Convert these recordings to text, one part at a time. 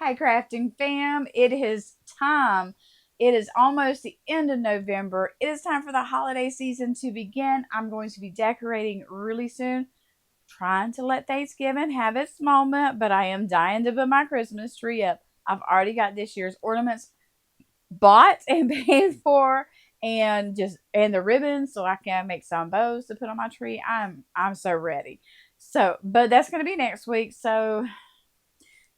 Hi, crafting fam. It is time. It is almost the end of November. It is time for the holiday season to begin. I'm going to be decorating really soon, trying to let Thanksgiving have its moment, but I am dying to put my Christmas tree up. I've already got this year's ornaments bought and paid for, and the ribbons so I can make some bows to put on my tree. I'm so ready. But that's going to be next week. So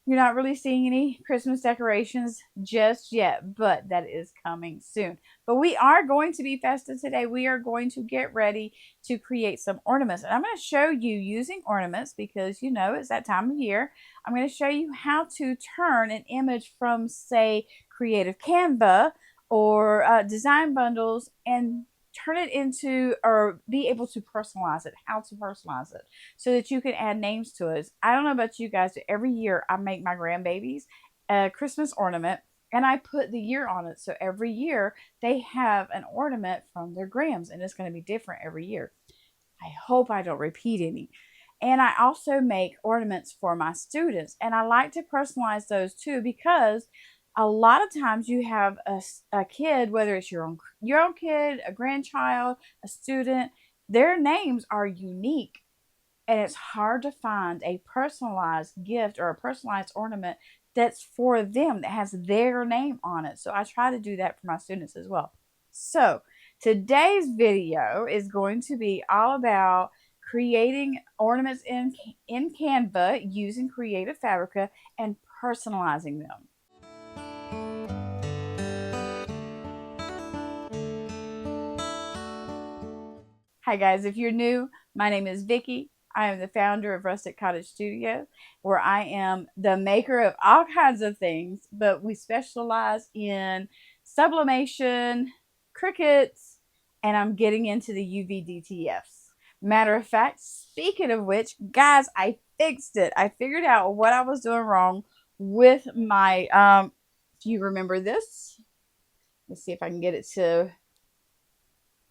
you're not really seeing any Christmas decorations just yet, but that is coming soon. But we are going to be festive today. We are going to get ready to create some ornaments. And I'm going to show you using ornaments because, it's that time of year. I'm going to show you how to turn an image from, say, Creative Canva or design bundles and turn it into or be able to personalize it, how to personalize it so that you can add names to it. I don't know about you guys, but every year I make my grandbabies a Christmas ornament and I put the year on it. So every year they have an ornament from their grams and it's going to be different every year. I hope I don't repeat any. And I also make ornaments for my students and I like to personalize those too because a lot of times you have a kid, whether it's your own kid, a grandchild, a student, their names are unique and it's hard to find a personalized gift or a personalized ornament that's for them that has their name on it. So I try to do that for my students as well. So today's video is going to be all about creating ornaments in Canva using Creative Fabrica and personalizing them. Hi guys, if you're new, my name is Vicki. I am the founder of Rustic Cottage Studio, where I am the maker of all kinds of things, but we specialize in sublimation, crickets, and I'm getting into the UVDTFs. Matter of fact, speaking of which, guys, I fixed it. I figured out what I was doing wrong with my, if you remember this, let's see if I can get it to,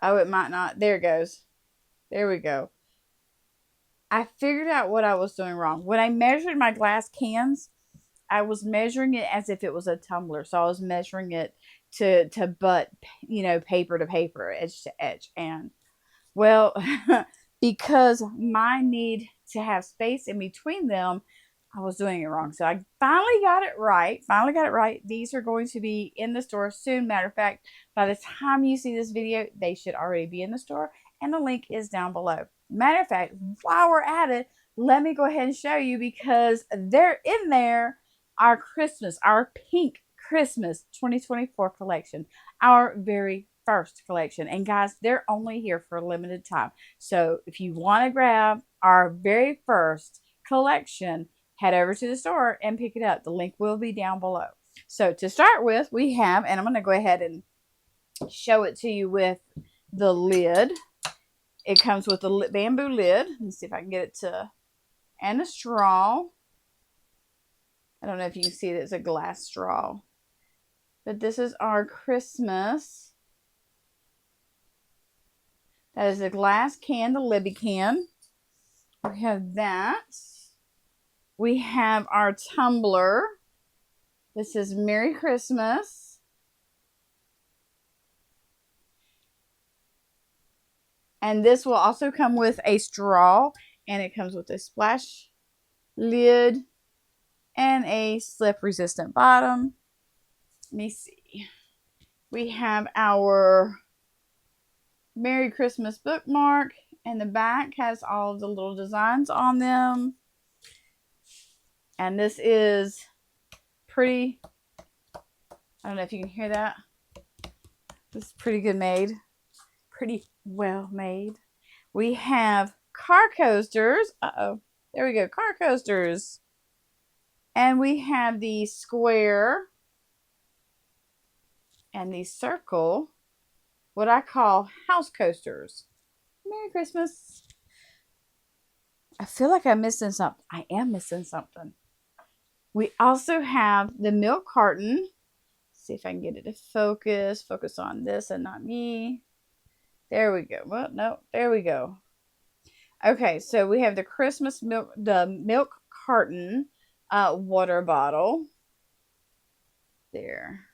oh, it might not. There it goes. There we go. I figured out what I was doing wrong. When I measured my glass cans, I was measuring it as if it was a tumbler. So I was measuring it to butt, paper to paper, edge to edge. And well, because mine need to have space in between them, I was doing it wrong. So I finally got it right. These are going to be in the store soon. Matter of fact, by the time you see this video, they should already be in the store. And the link is down below. Matter of fact, while we're at it, let me go ahead and show you because they're in there. Our pink Christmas 2024 collection, our very first collection. And guys, they're only here for a limited time. So if you want to grab our very first collection, head over to the store and pick it up. The link will be down below. So to start with, we have, and I'm going to go ahead and show it to you with the lid. It comes with a bamboo lid. Let's see if I can get it to, and a straw. I don't know if you can see it. It's a glass straw. But this is our Christmas. That is a glass can, the Libby can. We have that. We have our tumbler. This is Merry Christmas. And this will also come with a straw. And it comes with a splash lid and a slip resistant bottom. Let me see. We have our Merry Christmas bookmark. And the back has all of the little designs on them. And this is pretty, I don't know if you can hear that. This is pretty good made. Pretty well made. We have car coasters. There we go. Car coasters. And we have the square and the circle, what I call house coasters. Merry Christmas. I feel like I'm missing something. I am missing something. We also have the milk carton. Let's see if I can get it to focus. Focus on this and not me. There we go. Well, no, there we go. Okay, so we have the Christmas milk, the milk carton water bottle. there.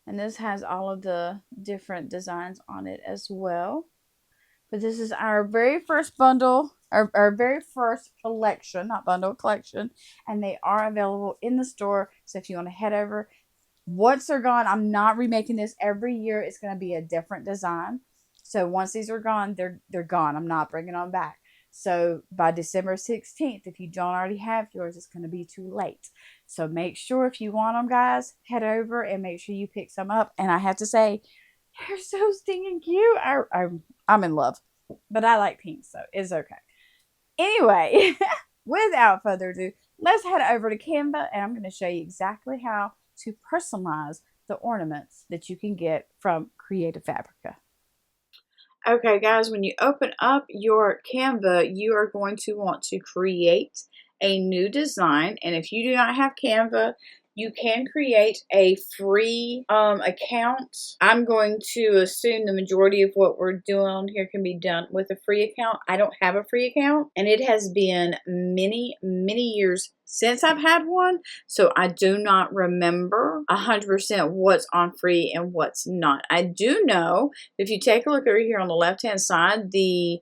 And this has all of the different designs on it as well. But this is our very first bundle, our very first collection, not bundle, collection. And they are available in the store. So if you want to head over, once they're gone, I'm not remaking this every year. It's going to be a different design. So once these are gone, they're gone. I'm not bringing them back. So by December 16th, if you don't already have yours, it's going to be too late. So make sure if you want them, guys, head over and make sure you pick some up. And I have to say, they're so stinking cute. I'm in love. But I like pink, so it's okay. Anyway, without further ado, let's head over to Canva and I'm going to show you exactly how to personalize the ornaments that you can get from Creative Fabrica. Okay, guys, when you open up your Canva, you are going to want to create a new design. And if you do not have Canva, you can create a free account. I'm going to assume the majority of what we're doing on here can be done with a free account. I don't have a free account, and it has been many, many years since I've had one, so I do not remember 100% what's on free and what's not. I do know if you take a look over here on the left-hand side,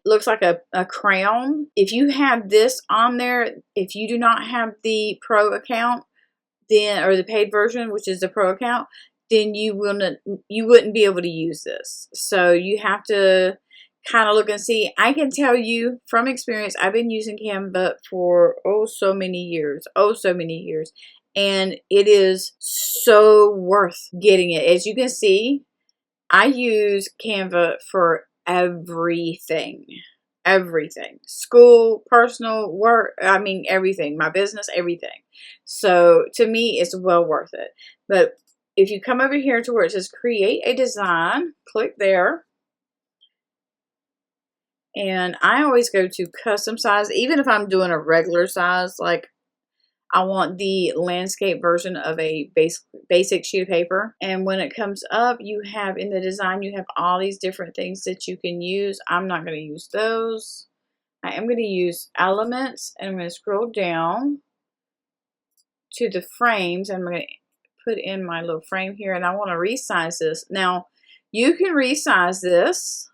looks like a crown. If you have this on there, if you do not have the pro account, then, or the paid version, which is the pro account, then you wouldn't be able to use this. So you have to kind of look and see. I can tell you from experience, I've been using Canva for so many years, and it is so worth getting it. As you can see, I use Canva for everything. School, personal, work, I mean everything, my business, everything. So to me, it's well worth it. But if you come over here to where it says create a design, click there. And I always go to custom size, even if I'm doing a regular size, like I want the landscape version of a basic sheet of paper. And when it comes up, you have in the design, you have all these different things that you can use. I'm not going to use those. I am going to use elements, and I'm going to scroll down to the frames. I'm going to put in my little frame here, and I want to resize this. Now, you can resize this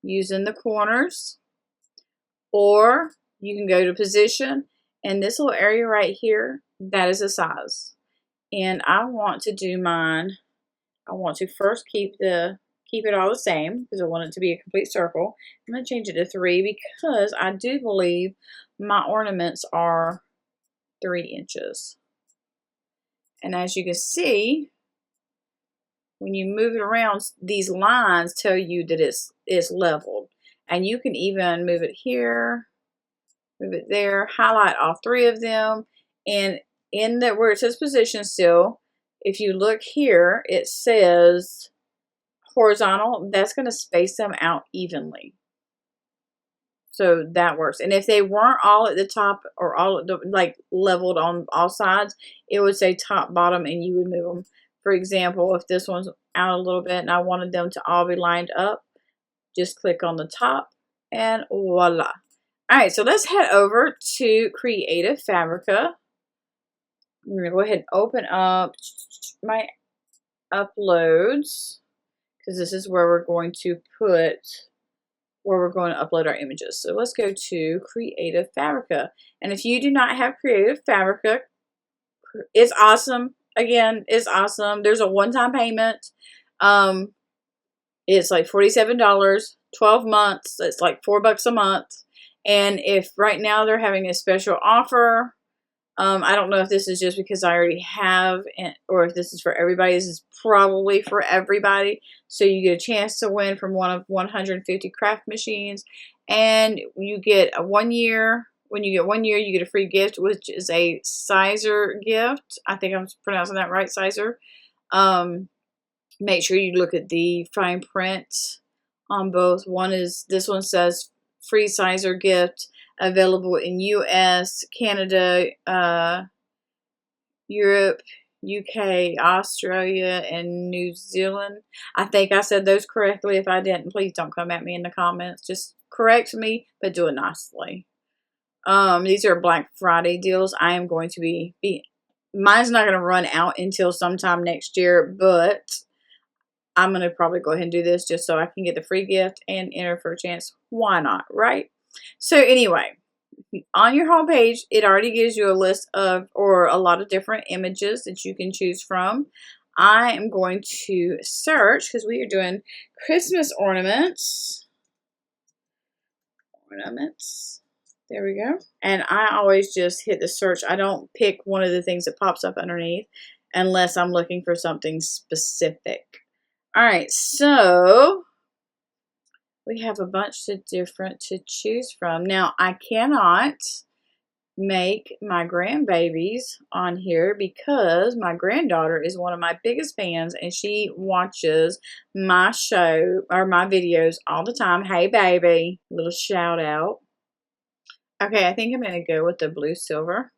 using the corners, or you can go to position, and this little area right here, that is a size. And I want to do mine, I want to first keep it all the same because I want it to be a complete circle. I'm going to change it to 3 because I do believe my ornaments are 3 inches. And as you can see, when you move it around, these lines tell you that it's leveled. And you can even move it here, move it there, highlight all 3 of them. And in that where it says position still, if you look here, it says horizontal. That's going to space them out evenly. So that works. And if they weren't all at the top or all at the, like leveled on all sides, it would say top, bottom, and you would move them. For example, if this one's out a little bit and I wanted them to all be lined up, just click on the top and voila. All right, so let's head over to Creative Fabrica. I'm going to go ahead and open up my uploads because this is where we're going to upload our images. So let's go to Creative Fabrica. And if you do not have Creative Fabrica, it's awesome. Again, it's awesome. There's a one-time payment. It's like $47, 12 months. It's like $4 a month. And if right now they're having a special offer, I don't know if this is just because I already have, or if this is for everybody. This is probably for everybody. So you get a chance to win from one of 150 craft machines. And you get a 1 year. When you get 1 year, you get a free gift, which is a sizer gift. I think I'm pronouncing that right, sizer. Make sure you look at the fine print on both. This one says free sizer gift available in US, Canada, Europe, UK, Australia, and New Zealand. I think I said those correctly. If I didn't, please don't come at me in the comments. Just correct me, but do it nicely. These are Black Friday deals. I am going to be Mine's not going to run out until sometime next year, but I'm going to probably go ahead and do this just so I can get the free gift and enter for a chance. Why not, right? So anyway, on your homepage, it already gives you a list of, or a lot of different images that you can choose from. I am going to search because we are doing Christmas ornaments. There we go. And I always just hit the search. I don't pick one of the things that pops up underneath unless I'm looking for something specific. All right, so we have a bunch of different to choose from. Now, I cannot make my grandbabies on here because my granddaughter is one of my biggest fans and she watches my show or my videos all the time. Hey, baby. Little shout out. Okay, I think I'm going to go with the blue silver.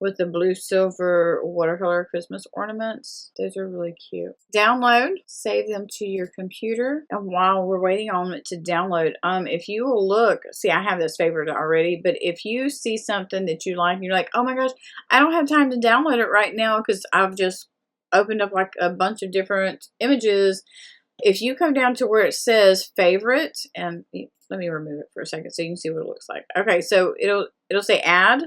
With the blue silver watercolor Christmas ornaments. Those are really cute. Download, save them to your computer. And while we're waiting on it to download, if you will look, see, I have this favorite already, but if you see something that you like and you're like, oh my gosh, I don't have time to download it right now because I've just opened up like a bunch of different images. If you come down to where it says favorite, and let me remove it for a second so you can see what it looks like. Okay, so it'll say add.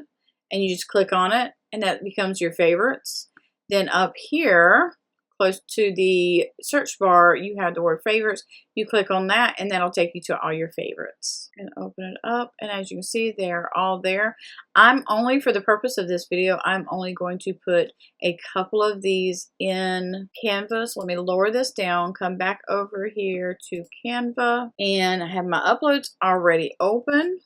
And you just click on it, and that becomes your favorites. Then up here, close to the search bar, you have the word favorites. You click on that, and that'll take you to all your favorites. And open it up, and as you can see, they're all there. I'm only, for the purpose of this video, I'm only going to put a couple of these in Canva. So let me lower this down, come back over here to Canva, and I have my uploads already open.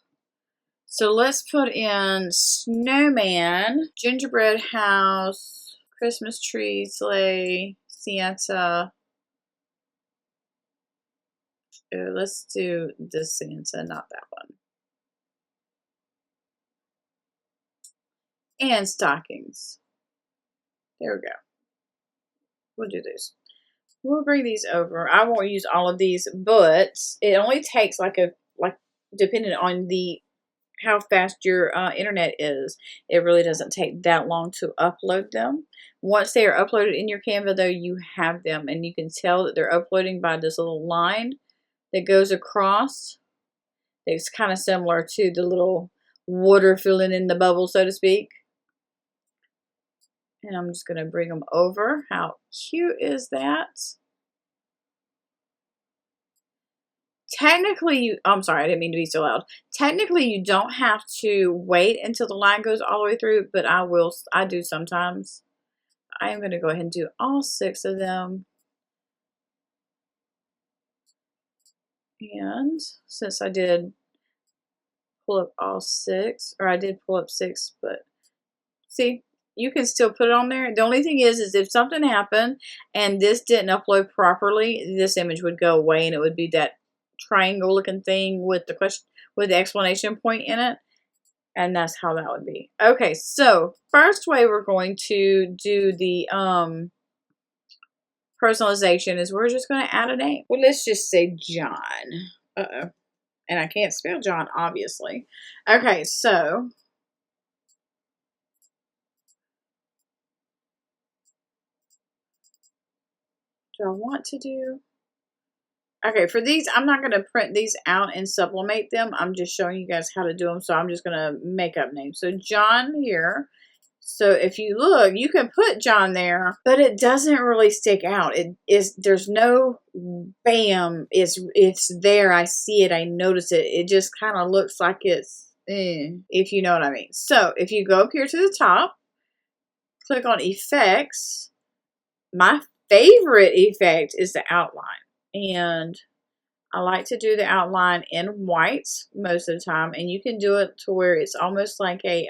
So let's put in snowman, gingerbread house, Christmas tree, sleigh, Santa. Oh, let's do the Santa, not that one. And stockings. There we go. We'll do this. We'll bring these over. I won't use all of these, but it only takes depending on how fast your internet is, it really doesn't take that long to upload them. Once they are uploaded in your Canva, though, you have them, and you can tell that they're uploading by this little line that goes across. It's kind of similar to the little water filling in the bubble, so to speak. And I'm just going to bring them over. How cute is that? Technically, I'm sorry, I didn't mean to be so loud. Technically, you don't have to wait until the line goes all the way through, but I do sometimes. I am going to go ahead and do all 6 of them. And since I did pull up all 6, or I did pull up 6, but see, you can still put it on there. The only thing is if something happened and this didn't upload properly, this image would go away and it would be that triangle looking thing with the question, with the exclamation point in it, and that's how that would be. Okay, so first way we're going to do the personalization is we're just going to add a name. Well, let's just say John. And I can't spell John, obviously. Okay, so do I want to do? Okay, for these, I'm not going to print these out and sublimate them. I'm just showing you guys how to do them. So I'm just going to make up names. So John here. So if you look, you can put John there, but it doesn't really stick out. There's no bam. It's there. I see it. I notice it. It just kind of looks like it's, if you know what I mean. So if you go up here to the top, click on effects. My favorite effect is the outline. And I like to do the outline in white most of the time. And you can do it to where it's almost like a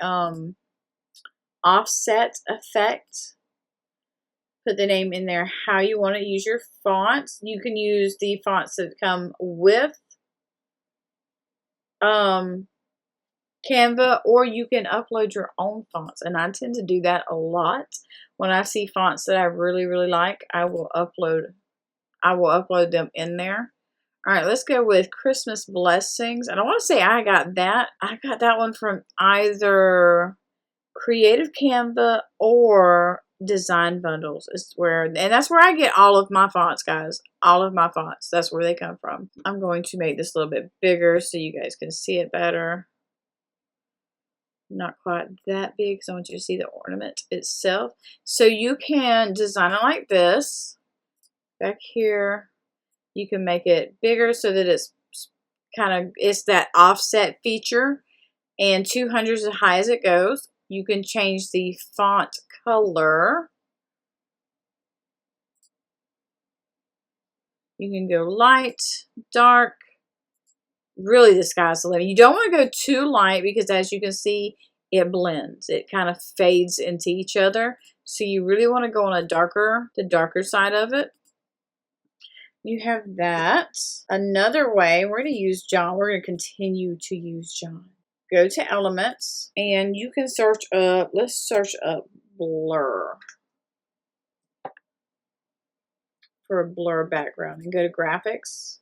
offset effect. Put the name in there how you want to use your fonts. You can use the fonts that come with Canva, or you can upload your own fonts. And I tend to do that a lot. When I see fonts that I really, really like, I will upload them in there. All right, let's go with Christmas Blessings. And I want to say I got that one from either Creative Canva or Design Bundles is where, and that's where I get all of my fonts, guys. All of my fonts. That's where they come from. I'm going to make this a little bit bigger so you guys can see it better. Not quite that big because I want you to see the ornament itself. So you can design it like this. Back here, you can make it bigger so that it's it's that offset feature, and 200 is as high as it goes. You can change the font color. You can go light, dark. Really, the sky's the limit. You don't want to go too light because, as you can see, it blends. It kind of fades into each other. So you really want to go on the darker side of it. You have that. Another way, we're going to use John. We're going to continue to use John. Go to Elements, and you can search up, let's search up blur for a blur background. And go to Graphics.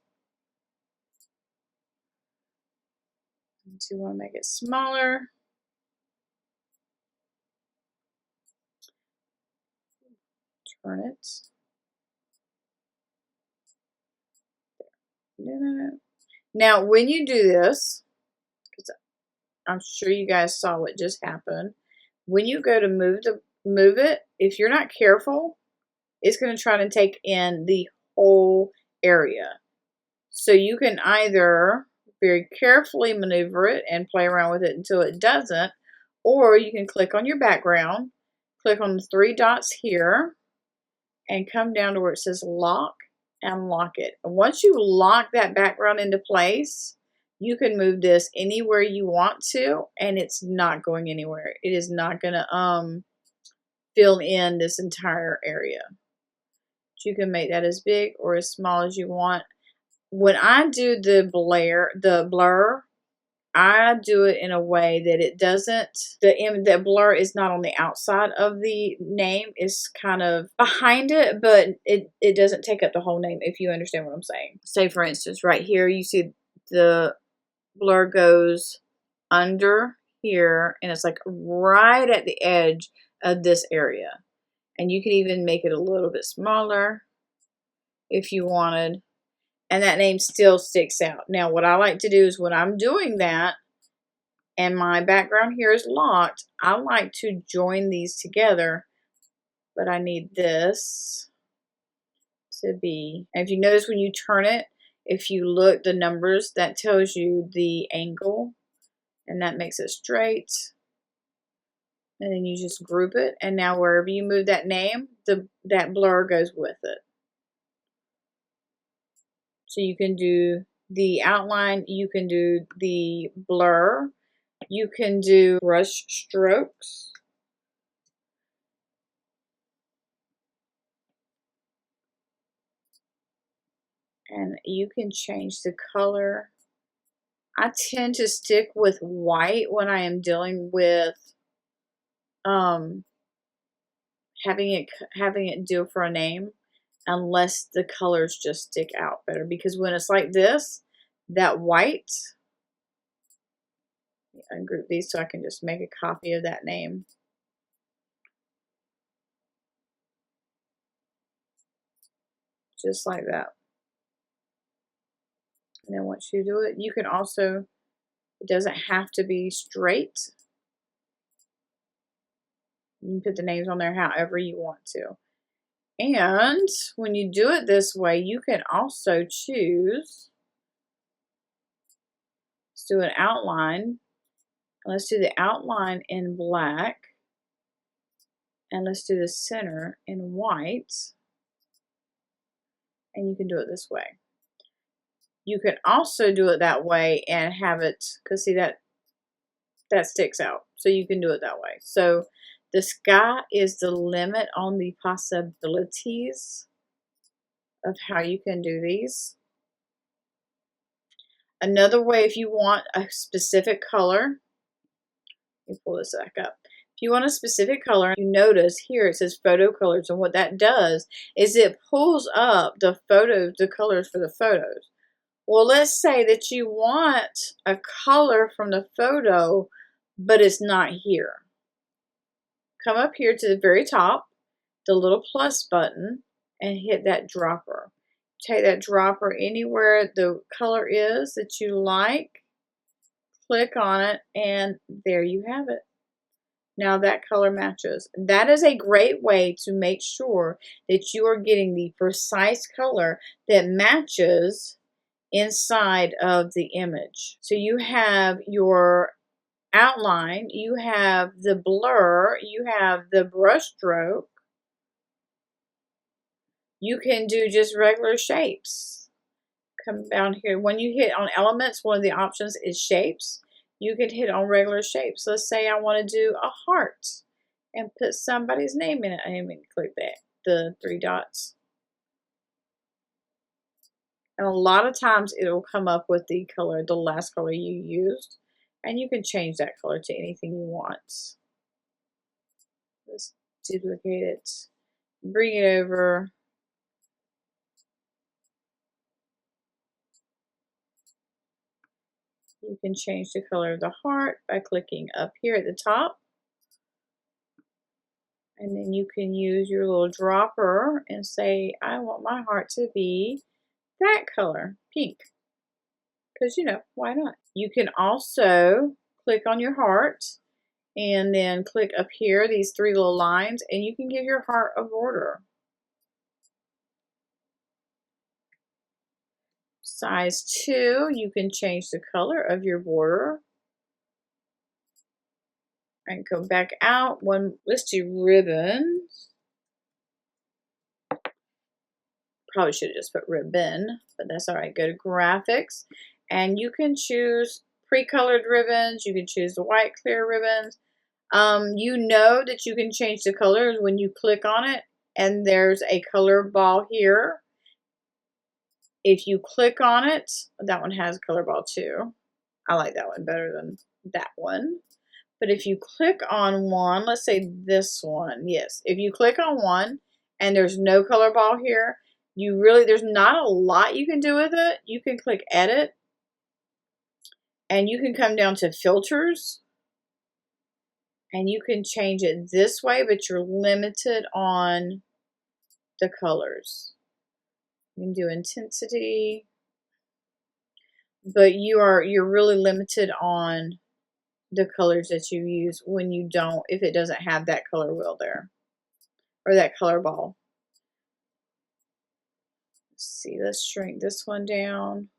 And you want to make it smaller. Turn it. Now, when you do this, because I'm sure you guys saw what just happened, when you go to move it, if you're not careful, it's going to try to take in the whole area. So you can either very carefully maneuver it and play around with it until it doesn't, or you can click on your background, click on the 3 dots here, and come down to where it says lock and lock it. And once you lock that background into place, you can move this anywhere you want to, and it's not going anywhere. It is not going to fill in this entire area. You can make that as big or as small as you want. When I do the blur, I do it in a way that it doesn't, the blur is not on the outside of the name. It's kind of behind it, but it doesn't take up the whole name, if you understand what I'm saying. Say, for instance, right here, you see the blur goes under here, and it's like right at the edge of this area. And you can even make it a little bit smaller if you wanted. And that name still sticks out. Now, what I like to do is when I'm doing that and my background here is locked, I like to join these together. But I need this to be, and if you notice when you turn it, if you look, the numbers, that tells you the angle. And that makes it straight. And then you just group it. And now wherever you move that name, that blur goes with it. So you can do the outline, you can do the blur, you can do brush strokes. And you can change the color. I tend to stick with white when I am dealing with having it deal for a name, unless the colors just stick out better. Because when it's like this, that white, ungroup these so I can just make a copy of that name. Just like that. And then once you do it, you can also, it doesn't have to be straight. You can put the names on there however you want to. And when you do it this way, you can also choose, let's do an outline. Let's do the outline in black. And let's do the center in white. And you can do it this way. You can also do it that way and have it, because see that sticks out. So you can do it that way. So the sky is the limit on the possibilities of how you can do these. Another way, if you want a specific color, let me pull this back up. If you want a specific color, you notice here it says photo colors, and what that does is it pulls up the colors for the photos. Well, let's say that you want a color from the photo, but it's not here. come up here to the very top, the little plus button, and hit that dropper. Take that dropper anywhere the color is that you like, click on it, and there you have it. Now that color matches. That is a great way to make sure that you are getting the precise color that matches inside of the image. So you have your outline, you have the blur, you have the brush stroke. You can do just regular shapes. Come down here. When you hit on elements, one of the options is shapes. You can hit on regular shapes. Let's say I want to do a heart and put somebody's name in it. I didn't mean to click that, the 3 dots. And a lot of times it'll come up with the color, the last color you used. And you can change that color to anything you want. Let's duplicate it. Bring it over. You can change the color of the heart by clicking up here at the top. And then you can use your little dropper and say, I want my heart to be that color, pink. Because, you know, why not? You can also click on your heart and then click up here, these 3 little lines, and you can give your heart a border. Size 2, you can change the color of your border. And go back out. Let's do ribbons. Probably should have just put ribbon, but that's all right. Go to graphics, and you can choose pre-colored ribbons. You can choose the white clear ribbons. You know that you can change the colors when you click on it, and there's a color ball here. If you click on it, that one has a color ball too. I like that one better than that one. But if you click on one, let's say this one, yes. If you click on one and there's no color ball here, there's not a lot you can do with it. You can click edit and you can come down to filters and you can change it this way, but you're limited on the colors. You can do intensity, but you're really limited on the colors that you use if it doesn't have that color wheel there or that color ball. Let's see, let's shrink this one down.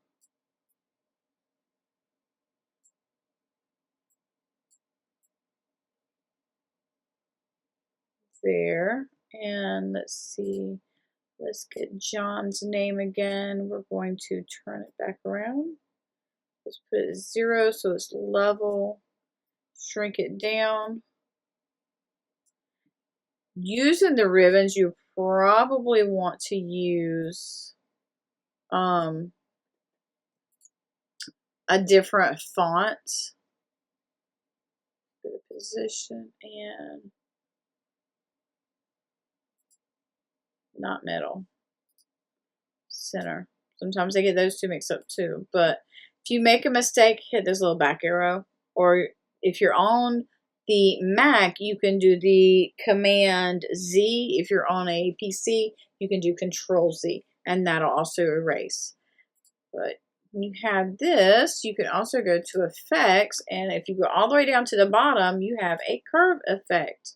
There, and let's see, let's get John's name again. We're going to turn it back around. Let's put it 0 so it's level. Shrink it down. Using the ribbons, you probably want to use a different font. Go to position and not middle, center. Sometimes I get those two mixed up too. But if you make a mistake, hit this little back arrow, or if you're on the Mac, you can do the Command Z. If you're on a PC, you can do Control Z, and that'll also erase. But when you have this, you can also go to Effects, and if you go all the way down to the bottom, you have a curve effect.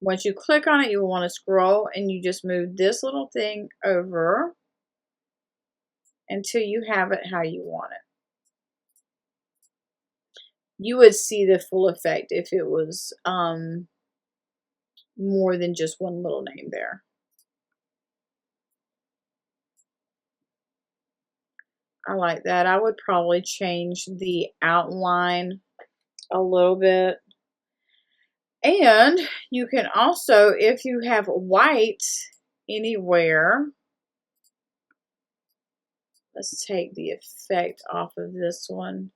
Once you click on it, you will want to scroll, and you just move this little thing over until you have it how you want it. You would see the full effect if it was more than just one little name there. I like that. I would probably change the outline a little bit. And you can also, if you have white anywhere, let's take the effect off of this one.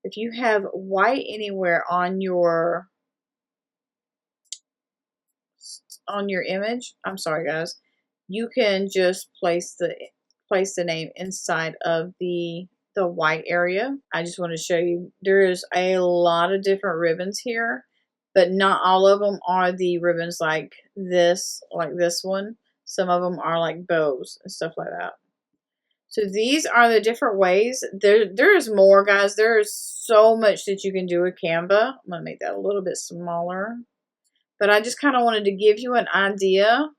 If you have white anywhere on your image, I'm sorry guys, you can just place the name inside of the white area. I just want to show you there's a lot of different ribbons here but not all of them are the ribbons like this one. Some of them are like bows and stuff like that. So these are the different ways. There's more, guys. There's so much that you can do with Canva. I'm going to make that a little bit smaller. But I just kind of wanted to give you an idea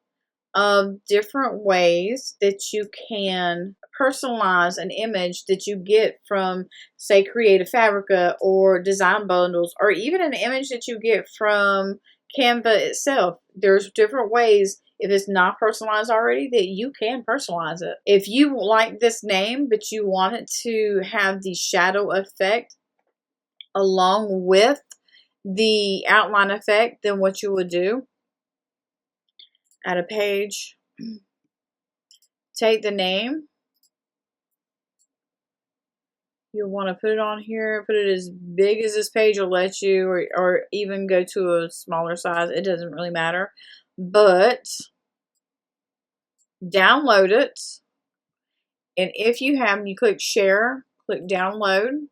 of different ways that you can personalize an image that you get from, say, Creative Fabrica or Design Bundles, or even an image that you get from Canva itself. There's different ways, if it's not personalized already, that you can personalize it. If you like this name, but you want it to have the shadow effect along with the outline effect, then what you would do, add a page, take the name, you'll want to put it on here, put it as big as this page will let you, or even go to a smaller size. It doesn't really matter. But download it. And if you have, you click share, click download.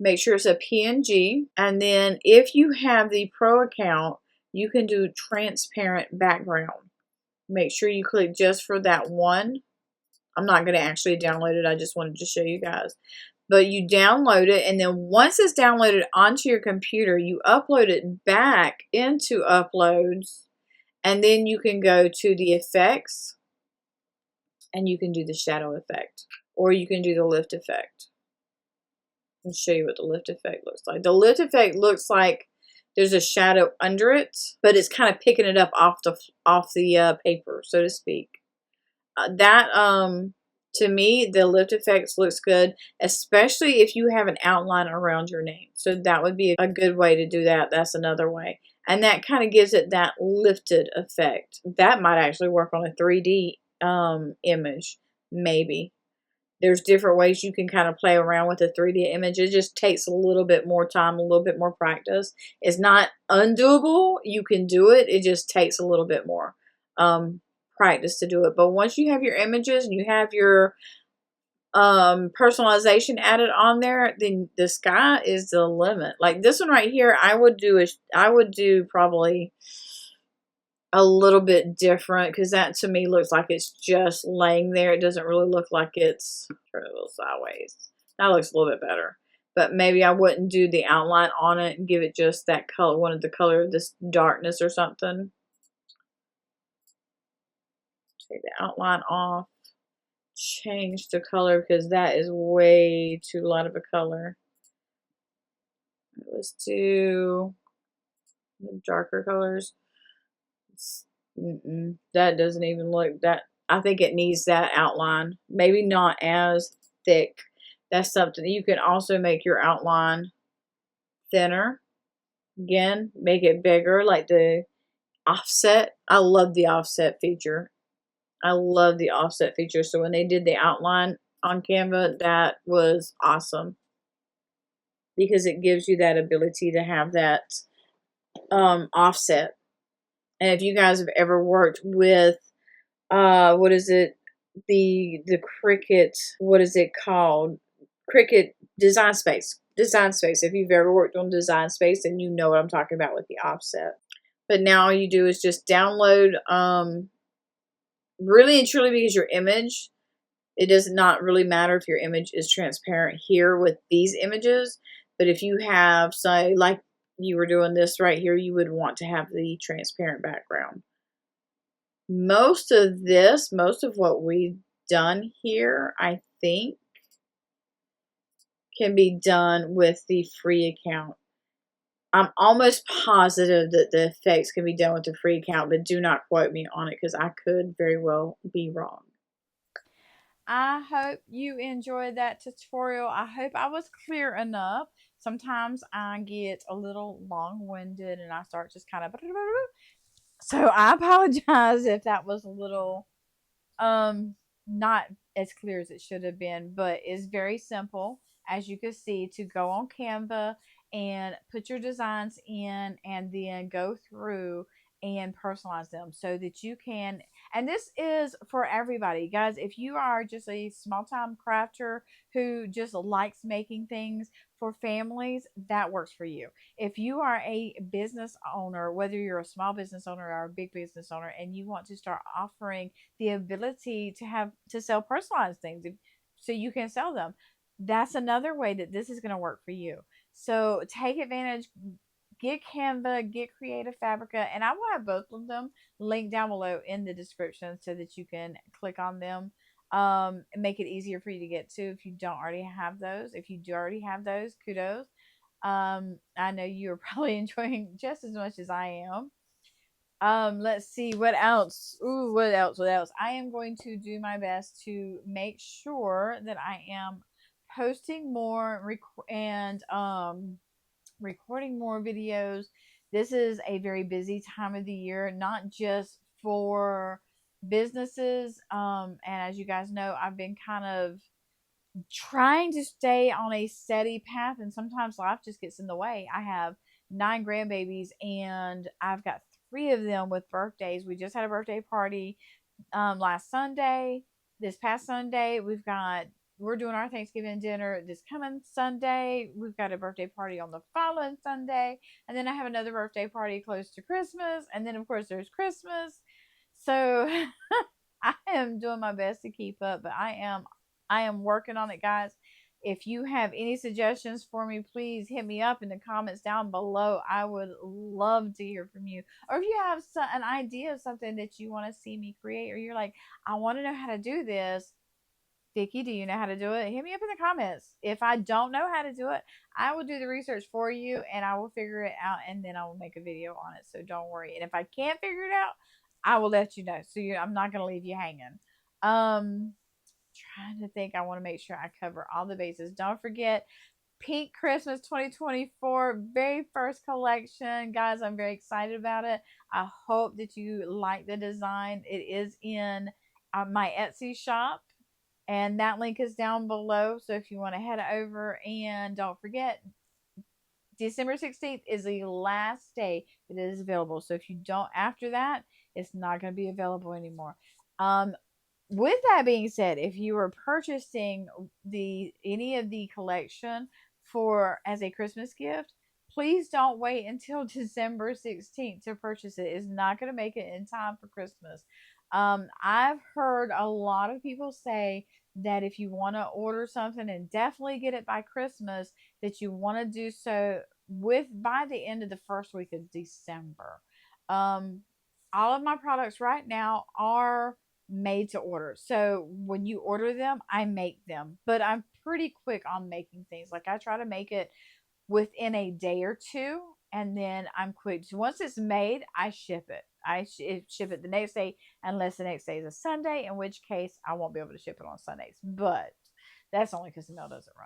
Make sure it's a PNG. And then if you have the Pro account, you can do transparent background. Make sure you click just for that one. I'm not going to actually download it. I just wanted to show you guys. But you download it, and then once it's downloaded onto your computer, you upload it back into Uploads, and then you can go to the effects, and you can do the shadow effect, or you can do the lift effect. I'll show you what the lift effect looks like. The lift effect looks like there's a shadow under it, but it's kind of picking it up off the paper, so to speak. To me, the lift effects looks good, especially if you have an outline around your name. So that would be a good way to do that. That's another way. And that kind of gives it that lifted effect. That might actually work on a 3D image, maybe. There's different ways you can kind of play around with a 3D image. It just takes a little bit more time, a little bit more practice. It's not undoable. You can do it. It just takes a little bit more practice to do it. But once you have your images and you have your personalization added on there, then the sky is the limit. Like this one right here, I would do probably a little bit different, because that to me looks like it's just laying there. It doesn't really look like it's, turn it a little sideways. That looks a little bit better. But maybe I wouldn't do the outline on it and give it just that color, wanted the color of this darkness or something. Take the outline off. Change the color because that is way too light of a color. Let's do the darker colors. That doesn't even look that. I think it needs that outline. Maybe not as thick. That's something you can also make your outline thinner. Again, make it bigger, like the offset. I love the offset feature. I love the offset feature. So when they did the outline on Canva, that was awesome, because it gives you that ability to have that offset. And if you guys have ever worked with what is it, the Cricut, what is it called, Cricut Design Space, if you've ever worked on Design Space, then you know what I'm talking about with the offset. But now all you do is just download really and truly, because your image, it does not really matter if your image is transparent here with these images. But if you have, say, like you were doing this right here, you would want to have the transparent background. Most of what we've done here, I think, can be done with the free account. I'm almost positive that the effects can be done with the free account, but do not quote me on it because I could very well be wrong. I hope you enjoyed that tutorial. I hope I was clear enough. Sometimes I get a little long-winded and I start just kind of, so I apologize if that was a little not as clear as it should have been, but it's very simple, as you can see, to go on Canva and put your designs in and then go through and personalize them so that you can, and this is for everybody, guys. If you are just a small time crafter who just likes making things, for families, that works for you. If you are a business owner, whether you're a small business owner or a big business owner, and you want to start offering the ability to have to sell personalized things so you can sell them, that's another way that this is going to work for you. So take advantage, get Canva, get Creative Fabrica, and I will have both of them linked down below in the description so that you can click on them, and make it easier for you to get to if you don't already have those. If you do already have those, kudos. I know you're probably enjoying just as much as I am. Let's see what else. Ooh, what else? What else? I am going to do my best to make sure that I am posting more and recording more videos. This is a very busy time of the year, not just for businesses. And as you guys know, I've been kind of trying to stay on a steady path, and sometimes life just gets in the way. I have 9 grandbabies, and I've got three of them with birthdays. We just had a birthday party last Sunday. This past Sunday, we're doing our Thanksgiving dinner this coming Sunday. We've got a birthday party on the following Sunday, and then I have another birthday party close to Christmas, and then of course there's Christmas. So I am doing my best to keep up, but I am working on it, guys. If you have any suggestions for me, please hit me up in the comments down below. I would love to hear from you. Or if you have an idea of something that you want to see me create, or you're like, I want to know how to do this. Vicky, do you know how to do it? Hit me up in the comments. If I don't know how to do it, I will do the research for you and I will figure it out, and then I will make a video on it. So don't worry. And if I can't figure it out, I will let you know. So I'm not going to leave you hanging. Um, Trying to think. I want to make sure I cover all the bases. Don't forget Pink Christmas 2024, very first collection. Guys, I'm very excited about it. I hope that you like the design. It is in my Etsy shop, and that link is down below. So if you want to head over, and don't forget, December 16th is the last day it is available. So if you don't, after that, it's not going to be available anymore. Um, with that being said, if you are purchasing the any of the collection for as a Christmas gift, please don't wait until December 16th to purchase it. It's not going to make it in time for Christmas. I've heard a lot of people say that if you want to order something and definitely get it by Christmas, that you want to do so with by the end of the first week of December. Um, all of my products right now are made to order. So when you order them, I make them, but I'm pretty quick on making things. Like I try to make it within a day or two, and then I'm quick. So once it's made, I ship it. Ship it the next day, unless the next day is a Sunday, in which case I won't be able to ship it on Sundays. But that's only because the mail doesn't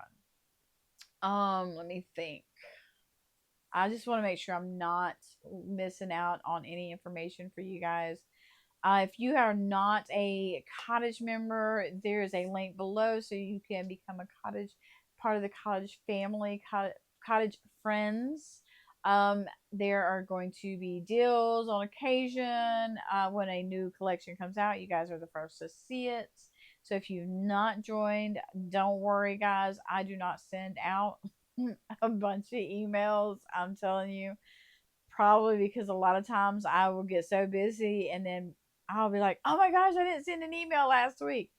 run. Let me think. I just want to make sure I'm not missing out on any information for you guys. If you are not a Cottage member, there is a link below so you can become a Cottage part of the Cottage family, Cottage friends. There are going to be deals on occasion when a new collection comes out. You guys are the first to see it. So if you've not joined, don't worry, guys. I do not send out a bunch of emails. I'm telling you, probably because a lot of times I will get so busy and then I'll be like, oh my gosh, I didn't send an email last week.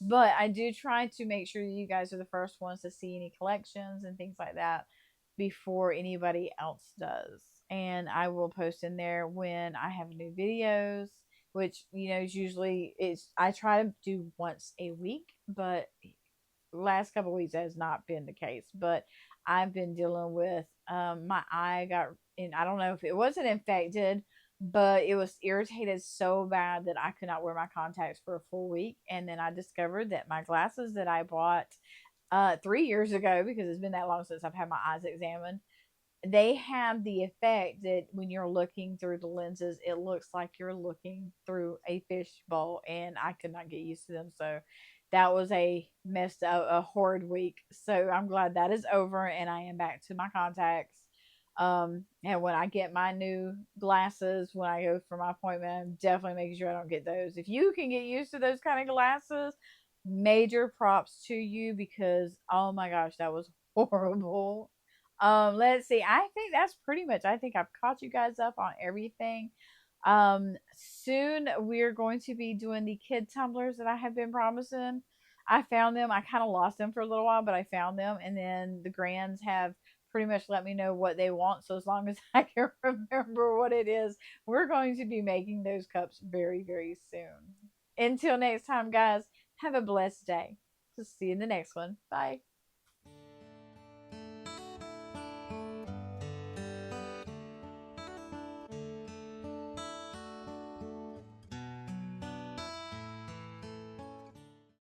But I do try to make sure you guys are the first ones to see any collections and things like that before anybody else does. And I will post in there when I have new videos, which is usually it's I try to do once a week, but last couple of weeks that has not been the case. But I've been dealing with my eye got, and I don't know if it wasn't infected, but it was irritated so bad that I could not wear my contacts for a full week. And then I discovered that my glasses that I bought 3 years ago, because it's been that long since I've had my eyes examined, they have the effect that when you're looking through the lenses, it looks like you're looking through a fish bowl, and I could not get used to them. So that was a messed up, a horrid week. So I'm glad that is over, and I am back to my contacts. And when I get my new glasses, when I go for my appointment, I'm definitely making sure I don't get those. If you can get used to those kind of glasses, major props to you, because oh my gosh, that was horrible. Let's see. I think that's pretty much. I think I've caught you guys up on everything. Soon we're going to be doing the kid tumblers that I have been promising. I found them. I kind of lost them for a little while, but I found them, and then the grands have pretty much let me know what they want. So as long as I can remember what it is, we're going to be making those cups very, very soon. Until next time, guys, have a blessed day. See you in the next one. Bye.